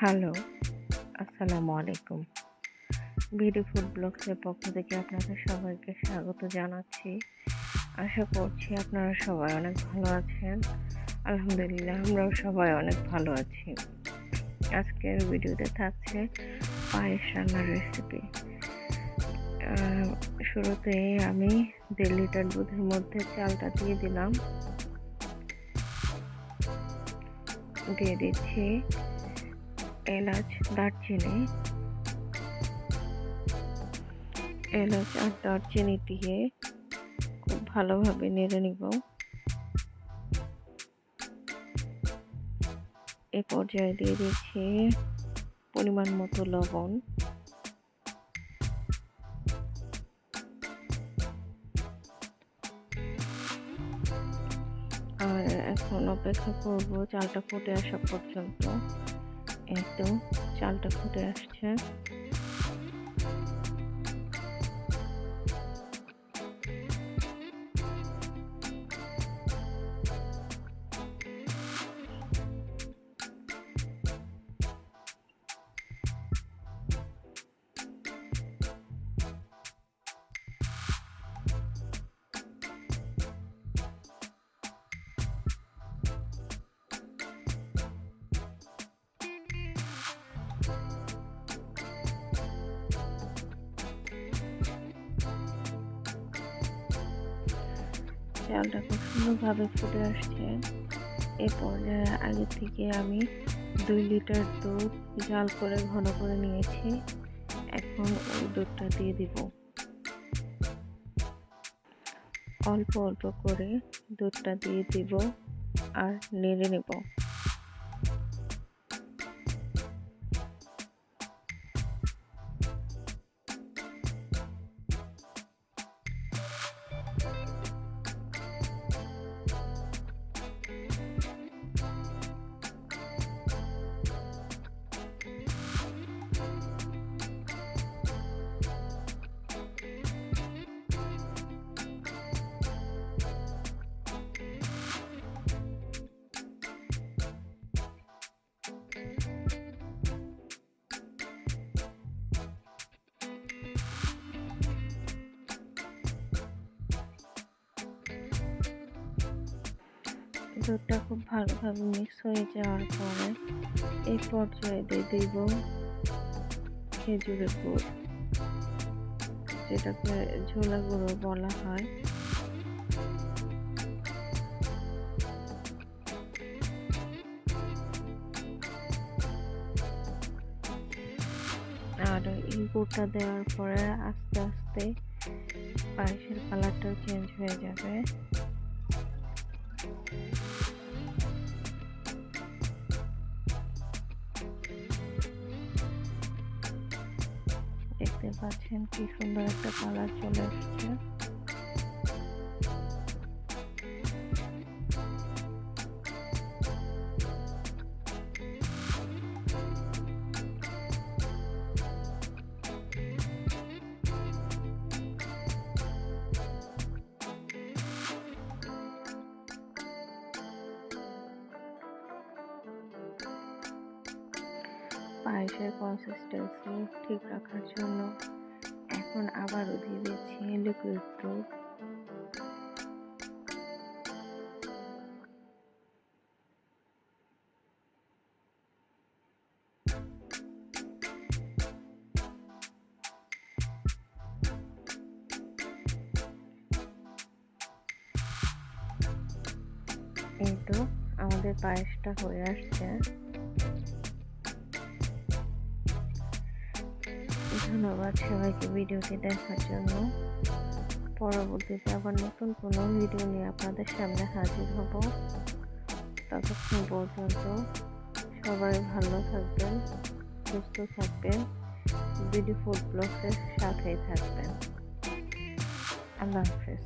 Hello, আসসালামু আলাইকুম। BD food ব্লগসের পক্ষ থেকে আপনাদের সবাইকে স্বাগত জানাচ্ছি। আশা করছি আপনারা সবাই অনেক ভালো আছেন। আলহামদুলিল্লাহ আমরাও সবাই অনেক ভালো আছি। আজকের ভিডিওতে থাকছে পায়েস রান্নার রেসিপি। শুরুতে আমি 1.5 লিটার দুধের মধ্যে চালটা দিয়ে দিলাম। দিয়ে দিচ্ছি এলাচ, দারচিনি, এলাচ আর দারচিনি দিয়ে খুব ভালোভাবে নেড়ে নিব। এ পর্যায়ে দিয়ে দিচ্ছি পরিমাণ মতো লবণ, আর এখন অপেক্ষা করব চালটা ফুটে আসা পর্যন্ত। এই তো চালটা ফুটে আসছে। চালটা খুব সুন্দরভাবে ফুটে আসছে। এ পর্যায়ে আগে থেকে আমি 2 লিটার দুধ জাল করে ঘন করে নিয়েছি। এখন ওই দুধটা দিয়ে দিব। অল্প অল্প করে দুধটা দিয়ে দিব আর নেড়ে নেব। দুধটা খুব ভালোভাবে মিক্স হয়ে যাওয়ার পরে এই পর্যায়ে দিয়ে দিব খেজুরের গুড়, যেটাকে ঝোলা গুঁড়ো বলা হয়। আর এই গুড়টা দেওয়ার পরে আস্তে আস্তে পায়েসের কালারটাও চেঞ্জ হয়ে যাবে। দেখতে পাচ্ছেন কি সুন্দর একটা কালার চলে এসেছে। পায়েসের কনসিস্টেন্সি ঠিক রাখার জন্য এখন আবারও দিয়ে দিচ্ছি লিকুইড দুধ। এই তো আমাদের পায়েসটা হয়ে আসছে। ধন্যবাদ সবাইকে ভিডিওটি দেখার জন্য। পরবর্তীতে আবার নতুন কোনো ভিডিও নিয়ে আপনাদের সামনে হাজির হব। ততক্ষণ পর্যন্ত সবাই ভালো থাকবেন, সুস্থ থাকবেন, বিডি ফুড ব্লগসের সাথেই থাকবেন। আল্লাহ হাফেজ।